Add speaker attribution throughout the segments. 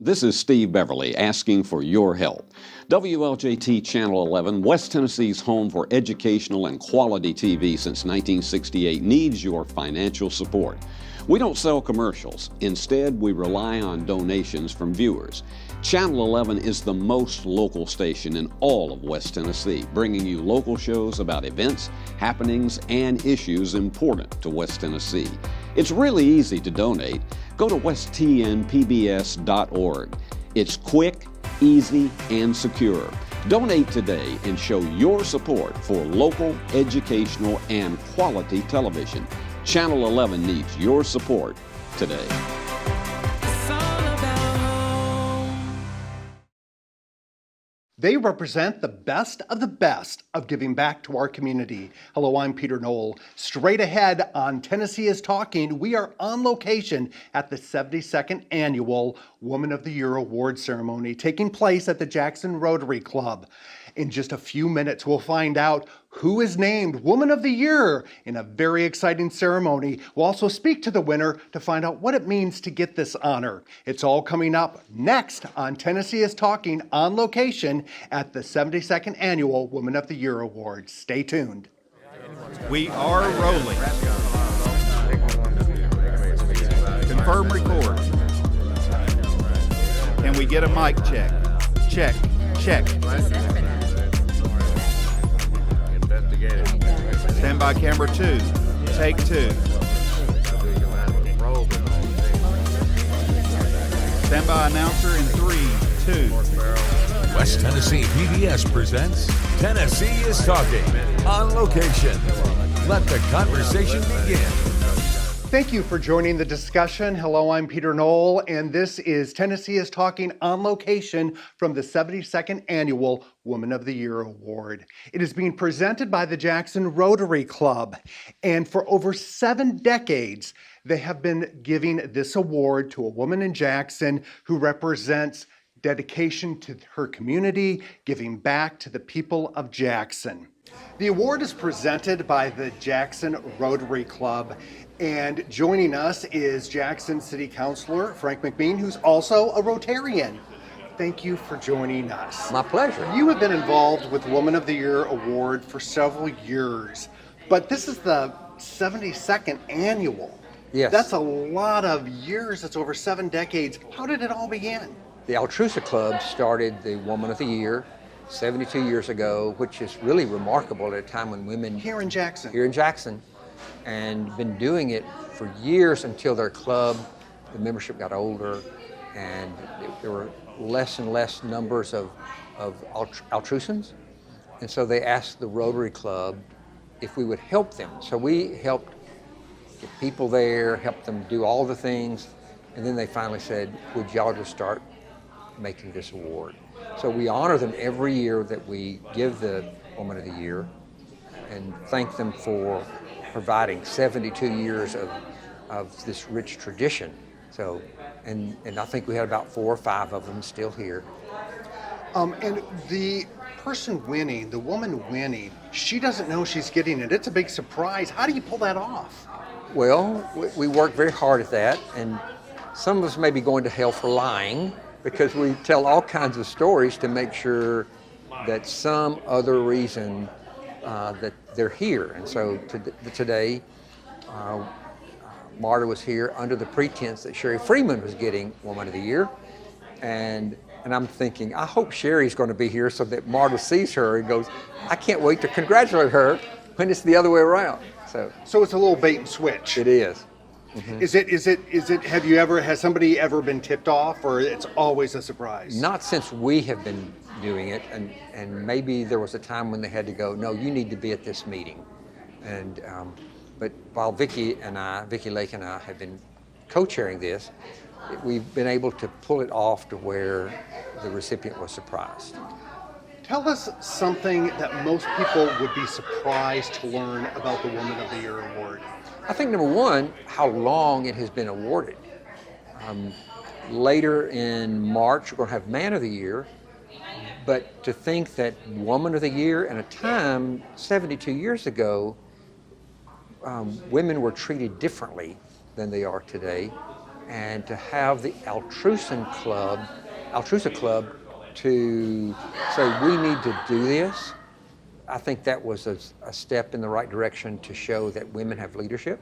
Speaker 1: This is Steve Beverly asking for your help. WLJT Channel 11, West Tennessee's home for educational and quality TV since 1968, needs your financial support. We don't sell commercials. Instead, we rely on donations from viewers. Channel 11 is the most local station in all of West Tennessee, bringing you local shows about events, happenings, and issues important to West Tennessee. It's really easy to donate. Go to westtnpbs.org. It's quick, easy, and secure. Donate today and show your support for local, educational, and quality television. Channel 11 needs your support today.
Speaker 2: They represent the best of giving back to our community. Hello, I'm Peter Knoll. Straight ahead on Tennessee is Talking, we are on location at the 72nd Annual Woman of the Year Award Ceremony taking place at the Jackson Rotary Club. In just a few minutes, we'll find out who is named Woman of the Year in a very exciting ceremony. We'll also speak to the winner to find out what it means to get this honor. It's all coming up next on Tennessee is Talking on location at the 72nd Annual Woman of the Year Awards. Stay tuned.
Speaker 3: We are rolling. Confirm record. Can we get a mic check? Check, check. Stand by camera 2. Take 2. Stand by announcer in 3, 2.
Speaker 4: West Tennessee PBS presents Tennessee is Talking on location. Let the conversation begin.
Speaker 2: Thank you for joining the discussion. Hello, I'm Peter Knoll, and this is Tennessee is Talking on location from the 72nd Annual Woman of the Year Award. It is being presented by the Jackson Rotary Club, and for over 7 decades, they have been giving this award to a woman in Jackson who represents dedication to her community, giving back to the people of Jackson. The award is presented by the Jackson Rotary Club, and joining us is Jackson City Councilor Frank McBean, who's also a Rotarian. Thank you for joining us.
Speaker 5: My pleasure.
Speaker 2: You have been involved with Woman of the Year Award for several years, but this is the 72nd annual.
Speaker 5: Yes.
Speaker 2: That's a lot of years. It's over 7 decades. How did it all begin?
Speaker 5: The Altrusa Club started the Woman of the Year 72 years ago, which is really remarkable at a time when women...
Speaker 2: Here in Jackson.
Speaker 5: Here in Jackson. And been doing it for years until their club, the membership got older, and there were less and less numbers of Altrusans. And so they asked the Rotary Club if we would help them. So we helped get people there, helped them do all the things, and then they finally said, would y'all just start making this award? So we honor them every year that we give the Woman of the Year and thank them for providing 72 years of this rich tradition. So, and I think we had about 4 or 5 of them still here.
Speaker 2: And the person winning, the woman winning, she doesn't know she's getting it. It's a big surprise. How do you pull that off?
Speaker 5: Well, we work very hard at that, and some of us may be going to hell for lying because we tell all kinds of stories to make sure that some other reason that they're here. And so today, Marta was here under the pretense that Sherry Freeman was getting Woman of the Year. And I'm thinking, I hope Sherry's going to be here so that Marta sees her and goes, I can't wait to congratulate her, when it's the other way around. So
Speaker 2: it's a little bait and switch.
Speaker 5: It is.
Speaker 2: Mm-hmm. Has somebody ever been tipped off, or it's always a surprise?
Speaker 5: Not since we have been doing it, and maybe there was a time when they had to go, no, you need to be at this meeting. And but while Vicki Lake and I have been co-chairing this, we've been able to pull it off to where the recipient was surprised.
Speaker 2: Tell us something that most people would be surprised to learn about the Woman of the Year Award.
Speaker 5: I think number one, how long it has been awarded. Later in March, we're going to have Man of the Year, but to think that Woman of the Year in a time 72 years ago, women were treated differently than they are today. and to have the Altrusa Club to say we need to do this, I think that was a step in the right direction to show that women have leadership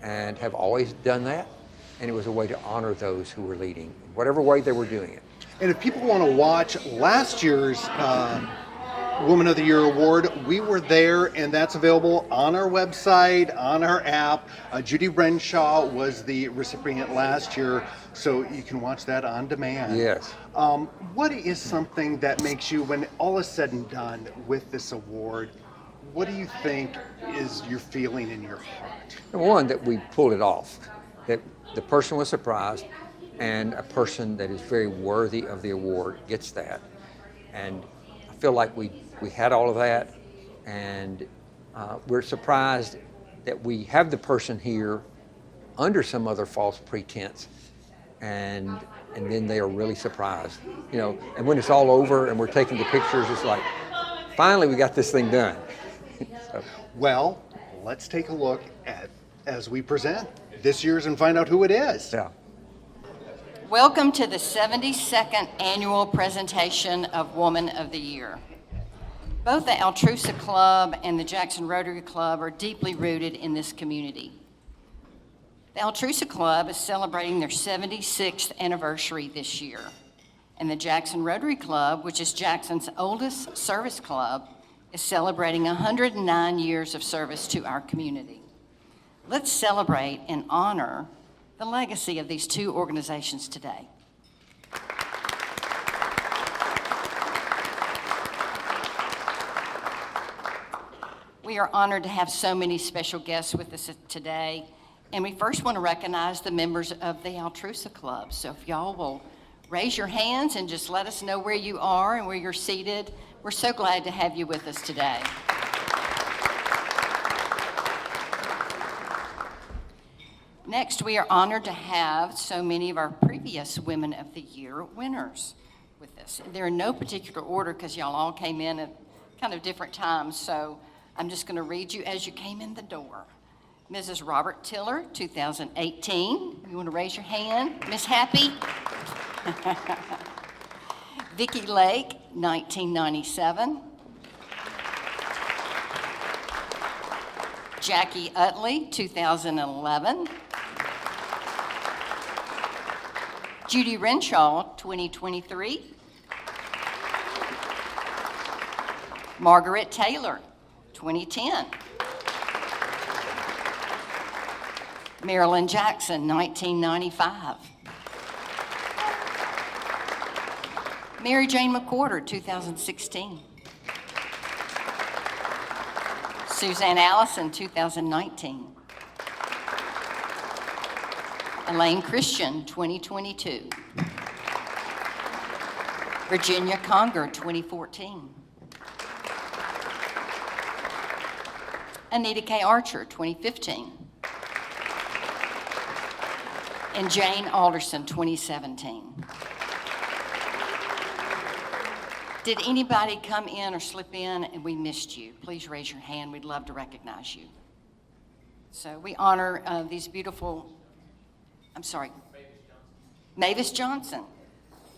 Speaker 5: and have always done that, and it was a way to honor those who were leading, whatever way they were doing it.
Speaker 2: And if people want to watch last year's Woman of the Year Award, we were there, and that's available on our website, on our app. Judy Renshaw was the recipient last year, so you can watch that on demand.
Speaker 5: Yes.
Speaker 2: What is something that makes you, when all is said and done with this award, what do you think is your feeling in your heart?
Speaker 5: Number one, that we pulled it off, that the person was surprised, and a person that is very worthy of the award gets that. And I feel like we had all of that, and we're surprised that we have the person here under some other false pretense, and then they are really surprised, you know. And when it's all over and we're taking the pictures, it's like, finally we got this thing done. So.
Speaker 2: Well, let's take a look at, as we present this year's, and find out who it is.
Speaker 5: Yeah.
Speaker 6: Welcome to the 72nd annual presentation of Woman of the Year. Both the Altrusa Club and the Jackson Rotary Club are deeply rooted in this community. The Altrusa Club is celebrating their 76th anniversary this year, and the Jackson Rotary Club, which is Jackson's oldest service club, is celebrating 109 years of service to our community. Let's celebrate and honor the legacy of these two organizations today. We are honored to have so many special guests with us today, and we first want to recognize the members of the Altrusa Club. So if y'all will raise your hands and just let us know where you are and where you're seated, we're so glad to have you with us today. Next, we are honored to have so many of our previous Women of the Year winners with us. They're in no particular order because y'all all came in at kind of different times, so I'm just going to read you as you came in the door. Mrs. Robert Tiller, 2018. You want to raise your hand? Miss Happy? Vicki Lake, 1997. Jackie Utley, 2011. Judy Renshaw, 2023. Margaret Taylor, 2010. Marilyn Jackson, 1995. Mary Jane McWhorter, 2016. Suzanne Allison, 2019. Elaine Christian, 2022. Virginia Conger, 2014. Anita K. Archer, 2015. And Jane Alderson, 2017. Did anybody come in or slip in and we missed you? Please raise your hand. We'd love to recognize you. So we honor these beautiful, I'm sorry, Mavis Johnson.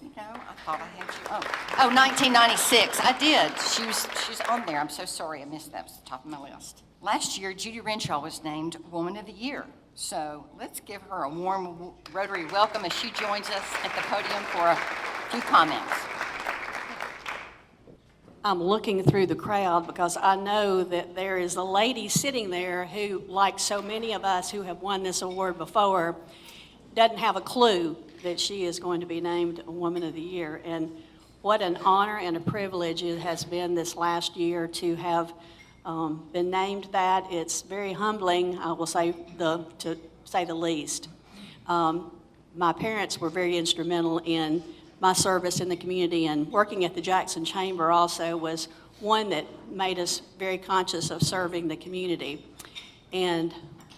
Speaker 6: You know, I thought I had you. Oh, 1996. I did. She's on there. I'm so sorry I missed that. It was the top of my list. Last year, Judy Renshaw was named Woman of the Year. So let's give her a warm Rotary welcome as she joins us at the podium for a few comments.
Speaker 7: I'm looking through the crowd because I know that there is a lady sitting there who, like so many of us who have won this award before, doesn't have a clue that she is going to be named a Woman of the Year. And what an honor and a privilege it has been this last year to have been named that. It's very humbling, I will say, to say the least. My parents were very instrumental in my service in the community, and working at the Jackson Chamber also was one that made us very conscious of serving the community. And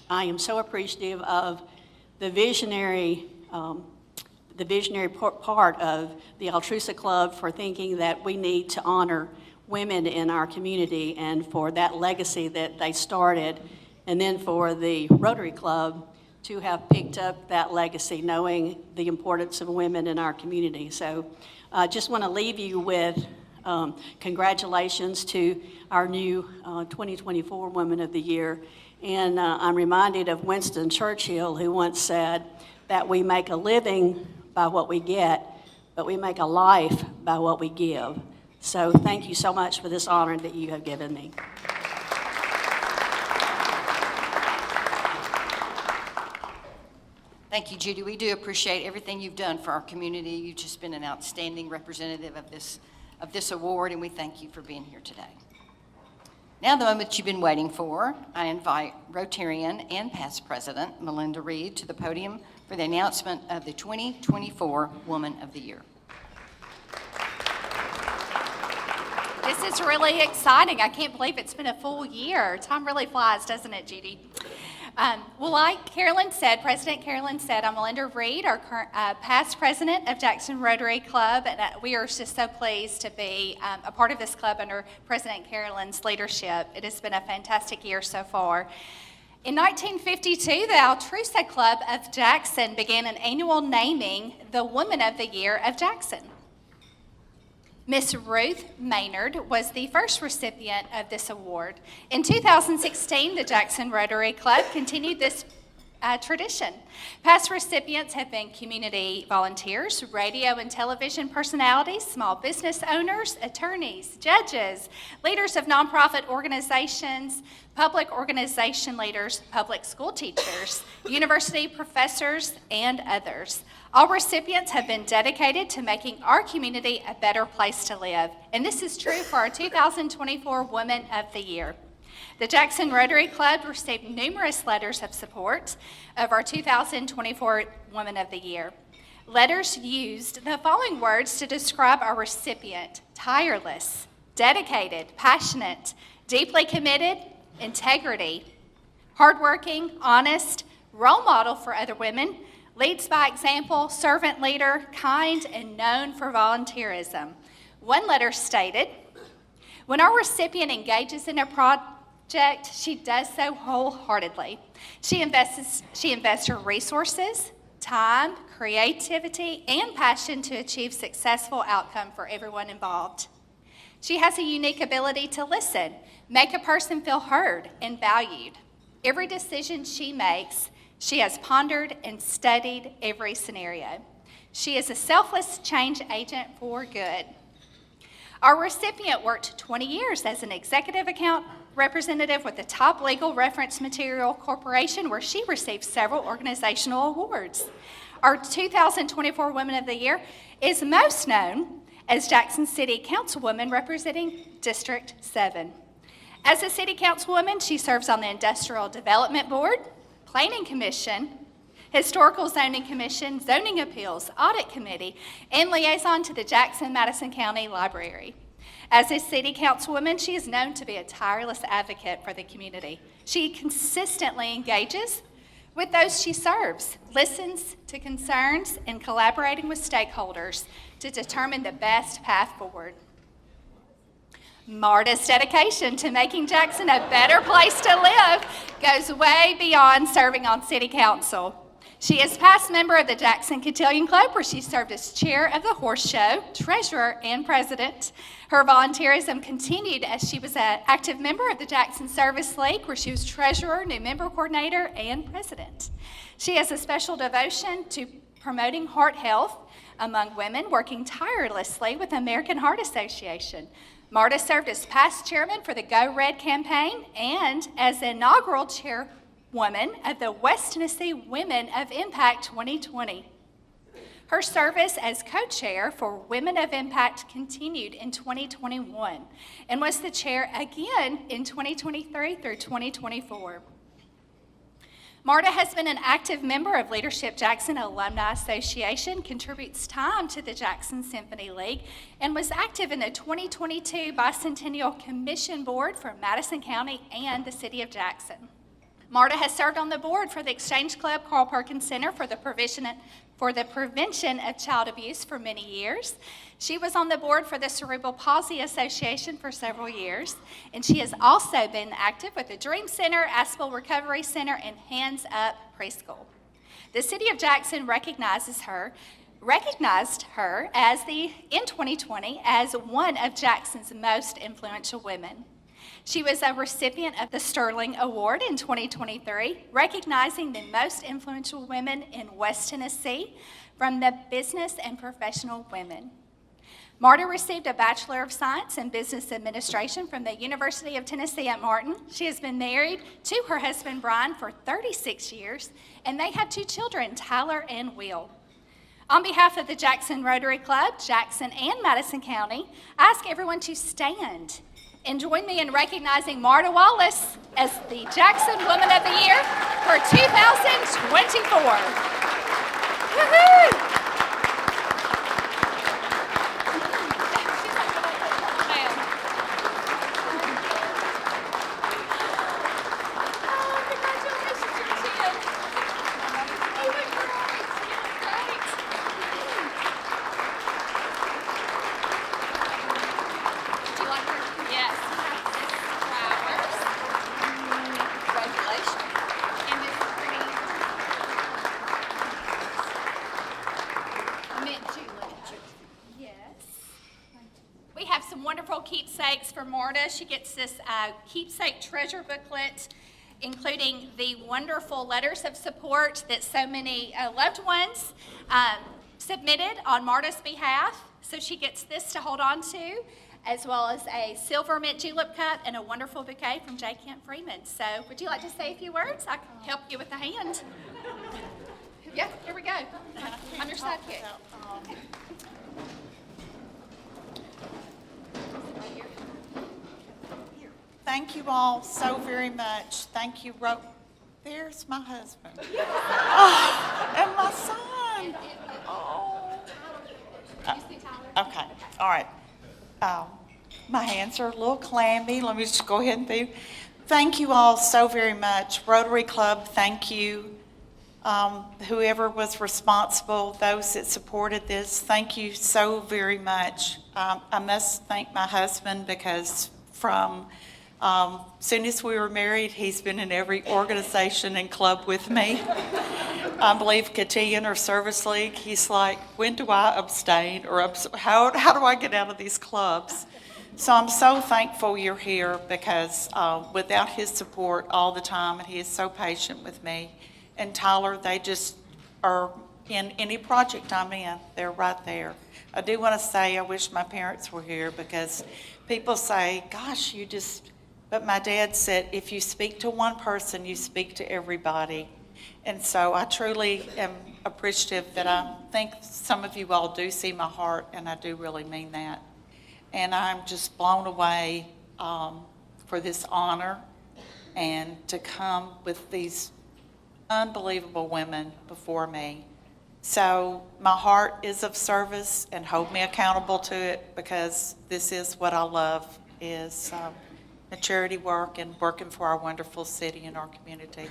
Speaker 7: I am so appreciative of the visionary part of the Altrusa Club for thinking that we need to honor women in our community and for that legacy that they started, and then for the Rotary Club to have picked up that legacy, knowing the importance of women in our community. So I just want to leave you with congratulations to our new 2024 Women of the Year. And I'm reminded of Winston Churchill, who once said that we make a living by what we get, but we make a life by what we give. So thank you so much for this honor that you have given me.
Speaker 6: Thank you, Judy. We do appreciate everything you've done for our community. You've just been an outstanding representative of this award, and we thank you for being here today. Now, the moment you've been waiting for, I invite Rotarian and past president Melinda Reed to the podium for the announcement of the 2024 Woman of the Year.
Speaker 8: This is really exciting. I can't believe it's been a full year. Time really flies, doesn't it, Judy? Well, like Carolyn said, President Carolyn said, I'm Melinda Reed, our current, past president of Jackson Rotary Club, and we are just so pleased to be a part of this club under President Carolyn's leadership. It has been a fantastic year so far. In 1952, the Altrusa Club of Jackson began an annual naming the Woman of the Year of Jackson. Miss Ruth Maynard was the first recipient of this award. In 2016, the Jackson Rotary Club continued this tradition. Past recipients have been community volunteers, radio and television personalities, small business owners, attorneys, judges, leaders of nonprofit organizations, public organization leaders, public school teachers, university professors, and others. All recipients have been dedicated to making our community a better place to live, and this is true for our 2024 Women of the Year. The Jackson Rotary Club received numerous letters of support of our 2024 Women of the Year. Letters used the following words to describe our recipient: tireless, dedicated, passionate, deeply committed, integrity, hardworking, honest, role model for other women, leads by example, servant leader, kind, and known for volunteerism. One letter stated, when our recipient engages in a project, she does so wholeheartedly. She invests her resources, time, creativity, and passion to achieve successful outcome for everyone involved. She has a unique ability to listen, make a person feel heard and valued. Every decision she makes, she has pondered and studied every scenario. She is a selfless change agent for good. Our recipient worked 20 years as an executive account representative with the Top Legal Reference Material Corporation, where she received several organizational awards. Our 2024 Women of the Year is most known as Jackson City Councilwoman representing District 7. As a City Councilwoman, she serves on the Industrial Development Board, Planning Commission, Historical Zoning Commission, Zoning Appeals, Audit Committee, and liaison to the Jackson-Madison County Library. As a City Councilwoman, she is known to be a tireless advocate for the community. She consistently engages with those she serves, listens to concerns, and collaborating with stakeholders to determine the best path forward. Marta's dedication to making Jackson a better place to live goes way beyond serving on City Council. She is past member of the Jackson Cotillion Club, where she served as chair of the horse show, treasurer, and president. Her volunteerism continued as she was an active member of the Jackson Service League, where she was treasurer, new member coordinator, and president. She has a special devotion to promoting heart health among women, working tirelessly with the American Heart Association. Marta served as past chairman for the Go Red campaign and as inaugural chairwoman of the West Tennessee Women of Impact 2020. Her service as co-chair for Women of Impact continued in 2021 and was the chair again in 2023 through 2024. Marta has been an active member of Leadership Jackson Alumni Association, contributes time to the Jackson Symphony League, and was active in the 2022 Bicentennial Commission Board for Madison County and the City of Jackson. Marta has served on the board for the Exchange Club Carl Perkins Center for the Prevention of Child Abuse for many years. She was on the board for the Cerebral Palsy Association for several years, and she has also been active with the Dream Center, Aspel Recovery Center, and Hands Up Preschool. The City of Jackson recognized her in 2020 as one of Jackson's most influential women. She was a recipient of the Sterling Award in 2023, recognizing the most influential women in West Tennessee from the Business and Professional Women. Marta received a Bachelor of Science in Business Administration from the University of Tennessee at Martin. She has been married to her husband, Brian, for 36 years, and they have 2 children, Tyler and Will. On behalf of the Jackson Rotary Club, Jackson and Madison County, I ask everyone to stand and join me in recognizing Marta Wallace as the Jackson Woman of the Year for 2024. Woohoo! Keepsakes for Marta. She gets this keepsake treasure booklet, including the wonderful letters of support that so many loved ones submitted on Marta's behalf. So she gets this to hold on to, as well as a silver mint julep cup and a wonderful bouquet from J. Kent Freeman. So would you like to say a few words? I can help you with the hand. Yeah, here we go. On your sidekick.
Speaker 9: Thank you all so very much. Thank you, There's my husband. Oh, and my son. Oh. Okay, all right. My hands are a little clammy. Let me just go ahead and do. Thank you all so very much. Rotary Club, thank you. Whoever was responsible, those that supported this, thank you so very much. I must thank my husband because from soon as we were married, he's been in every organization and club with me. I believe Cotillion or Service League, he's like, when do I abstain? Or how do I get out of these clubs? So I'm so thankful you're here because without his support all the time, and he is so patient with me, and Tyler, they just are in any project I'm in, they're right there. I do want to say I wish my parents were here because people say, gosh, but my dad said, if you speak to one person, you speak to everybody. And so I truly am appreciative that I think some of you all do see my heart, and I do really mean that. And I'm just blown away for this honor and to come with these unbelievable women before me. So my heart is of service, and hold me accountable to it because this is what I love, is charity work and working for our wonderful city and our community.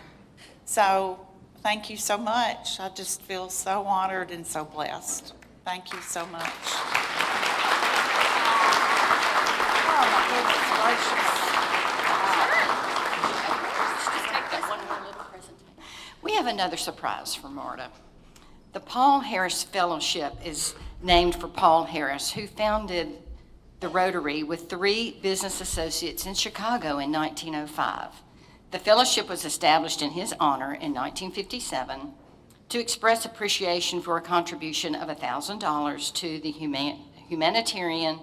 Speaker 9: So thank you so much. I just feel so honored and so blessed. Thank you so much. Oh my goodness gracious.
Speaker 6: We have another surprise for Marta. The Paul Harris Fellowship is named for Paul Harris, who founded the Rotary with 3 business associates in Chicago in 1905. The fellowship was established in his honor in 1957 to express appreciation for a contribution of $1,000 to the humanitarian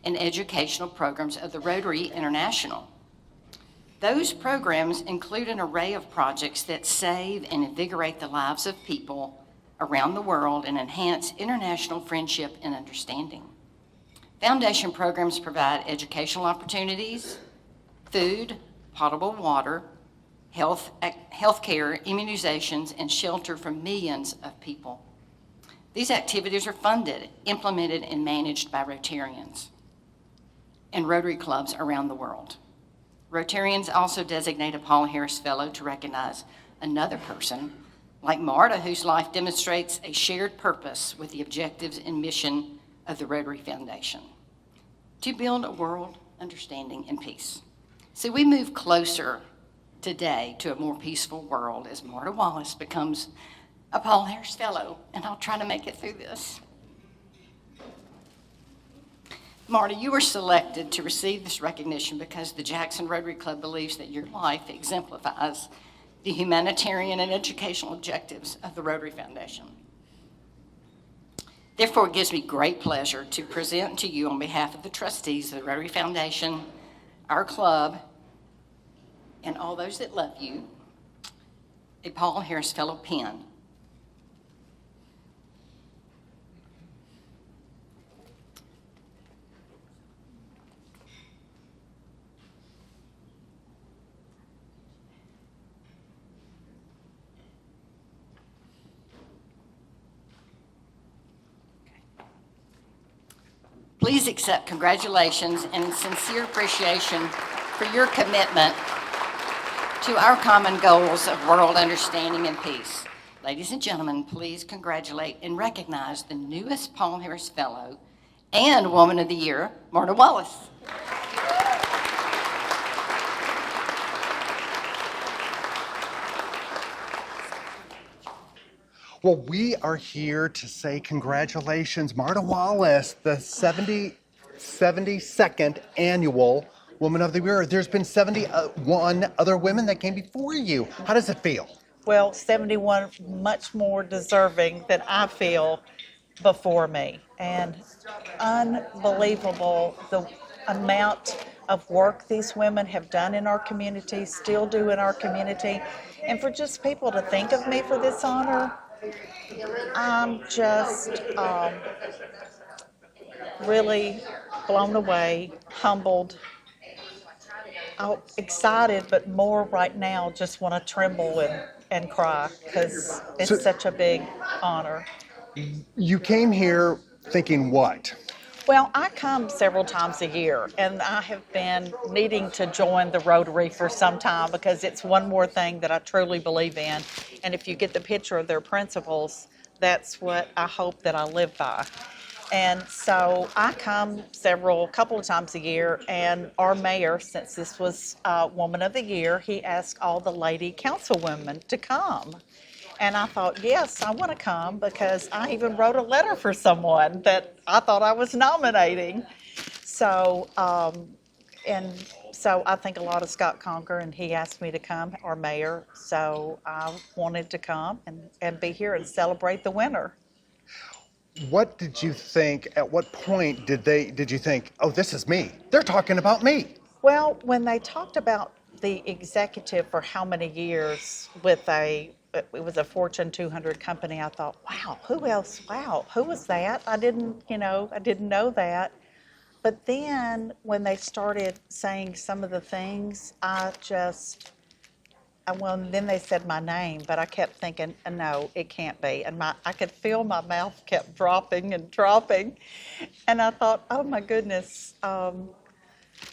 Speaker 6: and educational programs of the Rotary International. Those programs include an array of projects that save and invigorate the lives of people around the world and enhance international friendship and understanding. Foundation programs provide educational opportunities, food, potable water, health care, immunizations, and shelter for millions of people. These activities are funded, implemented, and managed by Rotarians and Rotary clubs around the world. Rotarians also designate a Paul Harris Fellow to recognize another person, like Marta, whose life demonstrates a shared purpose with the objectives and mission of the Rotary Foundation, to build a world understanding and peace. So we move closer today to a more peaceful world as Marta Wallace becomes a Paul Harris Fellow, and I'll try to make it through this. Marta, you were selected to receive this recognition because the Jackson Rotary Club believes that your life exemplifies the humanitarian and educational objectives of the Rotary Foundation. Therefore, it gives me great pleasure to present to you on behalf of the trustees of the Rotary Foundation, our club, and all those that love you, a Paul Harris Fellow pin. Please accept congratulations and sincere appreciation for your commitment to our common goals of world understanding and peace. Ladies and gentlemen, please congratulate and recognize the newest Paul Harris Fellow and Woman of the Year, Marta Wallace.
Speaker 2: Well, we are here to say congratulations, Marta Wallace, the 72nd annual Woman of the Year. There's been 71 other women that came before you. How does it feel?
Speaker 10: Well, 71 much more deserving than I feel before me. And unbelievable the amount of work these women have done in our community, still do in our community. And for just people to think of me for this honor, I'm just really blown away, humbled, excited, but more right now just want to tremble and cry because it's such a big honor.
Speaker 2: You came here thinking what?
Speaker 10: Well, I come several times a year, and I have been needing to join the Rotary for some time because it's one more thing that I truly believe in. And if you get the picture of their principles, that's what I hope that I live by. And so I come a couple of times a year, and our mayor, since this was Woman of the Year, he asked all the lady councilwomen to come. And I thought, yes, I want to come because I even wrote a letter for someone that I thought I was nominating. So, so I think a lot of Scott Conger, and he asked me to come, our mayor. So I wanted to come and be here and celebrate the winner.
Speaker 2: What did you think, at what point did you think, oh, this is me? They're talking about me.
Speaker 10: Well, when they talked about the executive for how many years with it was a Fortune 200 company, I thought, wow, who else? Wow, who was that? I didn't know that. But then when they started saying some of the things, then they said my name, but I kept thinking, no, it can't be. And I could feel my mouth kept dropping and dropping. And I thought, oh my goodness.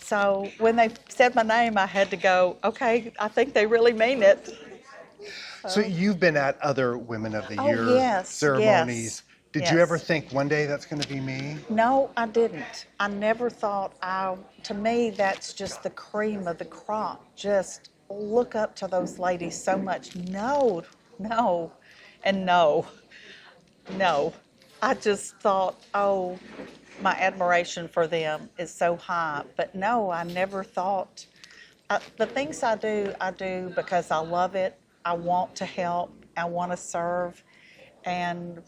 Speaker 10: So when they said my name, I had to go, okay, I think they really mean it.
Speaker 2: So you've been at other Women of the Year
Speaker 10: yes,
Speaker 2: ceremonies.
Speaker 10: Yes,
Speaker 2: Did you ever think one day that's going to be me?
Speaker 10: No, I didn't. I never thought to me, that's just the cream of the crop. Just look up to those ladies so much. No, and no. I just thought, oh, my admiration for them is so high. But no, I never thought. The things I do because I love it. I want to help. I want to serve. And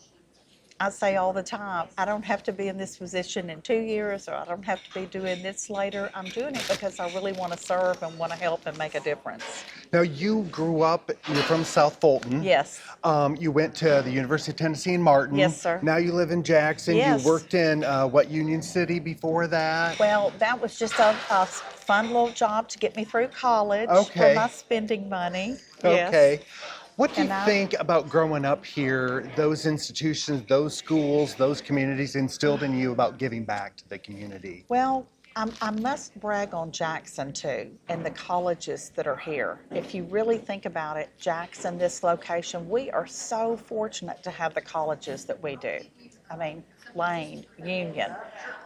Speaker 10: I say all the time, I don't have to be in this position in 2 years, or I don't have to be doing this later. I'm doing it because I really want to serve and want to help and make a difference.
Speaker 2: Now, you grew up, you're from South Fulton.
Speaker 10: Yes.
Speaker 2: You went to the University of Tennessee in Martin.
Speaker 10: Yes, sir.
Speaker 2: Now you live in Jackson.
Speaker 10: Yes.
Speaker 2: You worked in, Union City before that?
Speaker 10: Well, that was just a fun little job to get me through college
Speaker 2: Okay.
Speaker 10: for my spending money.
Speaker 2: Okay.
Speaker 10: Yes.
Speaker 2: What do you think about growing up here, those institutions, those schools, those communities instilled in you about giving back to the community?
Speaker 10: Well, I must brag on Jackson too, and the colleges that are here. If you really think about it, Jackson, this location, we are so fortunate to have the colleges that we do. I mean, Tulane, Union,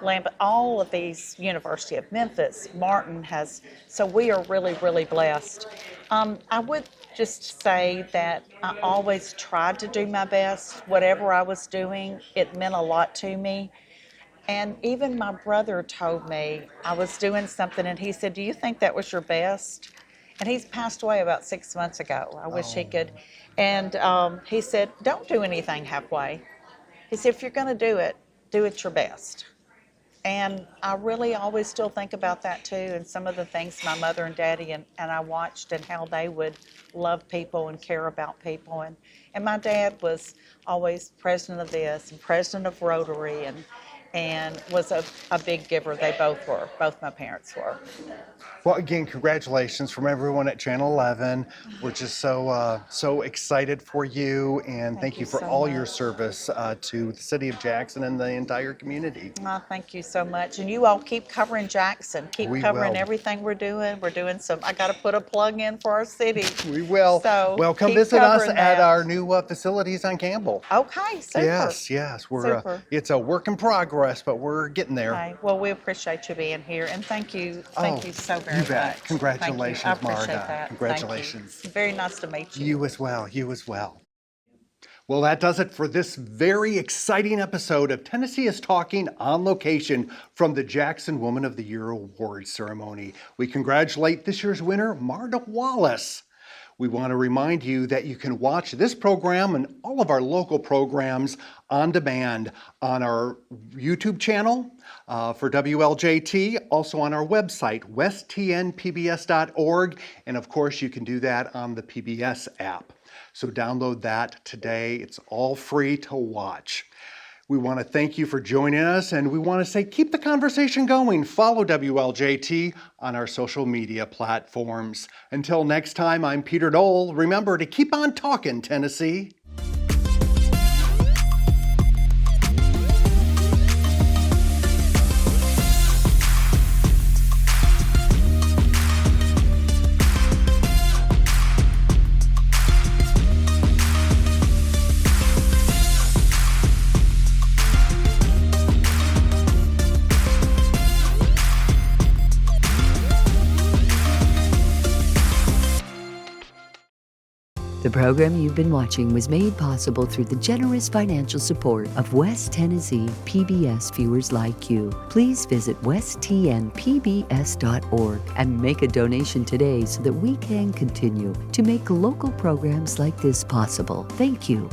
Speaker 10: Lambeth, all of these, University of Memphis, Martin has, so we are really, really blessed. I would just say that I always tried to do my best. Whatever I was doing, it meant a lot to me. And even my brother told me I was doing something, and he said, "Do you think that was your best?" And he's passed away about 6 months ago. I wish he could. And he said, "Don't do anything halfway." He said, "If you're going to do it your best." And I really always still think about that too, and some of the things my mother and daddy and I watched, and how they would love people and care about people. And my dad was always president of this and president of Rotary, and was a big giver. They both were, both my parents were.
Speaker 2: Well, again, congratulations from everyone at Channel 11. We're just so excited for you, and thank you for
Speaker 10: so
Speaker 2: all
Speaker 10: much.
Speaker 2: your service to the city of Jackson and the entire community.
Speaker 10: Thank you so much. And you all keep covering Jackson. Keep
Speaker 2: We
Speaker 10: covering
Speaker 2: will.
Speaker 10: everything we're doing. We're doing some, I got to put a plug in for our city.
Speaker 2: We will.
Speaker 10: So
Speaker 2: well, come
Speaker 10: keep
Speaker 2: visit us
Speaker 10: covering
Speaker 2: at
Speaker 10: that.
Speaker 2: our new facilities on Campbell.
Speaker 10: Okay, super.
Speaker 2: Yes. We're
Speaker 10: Super.
Speaker 2: it's a work in progress, but we're getting there.
Speaker 10: Okay. Well, we appreciate you being here, and thank you so very
Speaker 2: you bet.
Speaker 10: much.
Speaker 2: Congratulations,
Speaker 10: Thank you. I appreciate
Speaker 2: Marta.
Speaker 10: that.
Speaker 2: Congratulations.
Speaker 10: Thank you. Very nice to meet you.
Speaker 2: You as well. You as well. Well, that does it for this very exciting episode of Tennessee is Talking on location from the Jackson Woman of the Year Award ceremony. We congratulate this year's winner, Marta Wallace. We want to remind you that you can watch this program and all of our local programs on demand on our YouTube channel for WLJT, also on our website, westtnpbs.org, and of course you can do that on the PBS app. So download that today. It's all free to watch. We want to thank you for joining us, and we want to say keep the conversation going. Follow WLJT on our social media platforms. Until next time, I'm Peter Knoll. Remember to keep on talking, Tennessee.
Speaker 11: The program you've been watching was made possible through the generous financial support of West Tennessee PBS viewers like you. Please visit westtnpbs.org and make a donation today so that we can continue to make local programs like this possible. Thank you.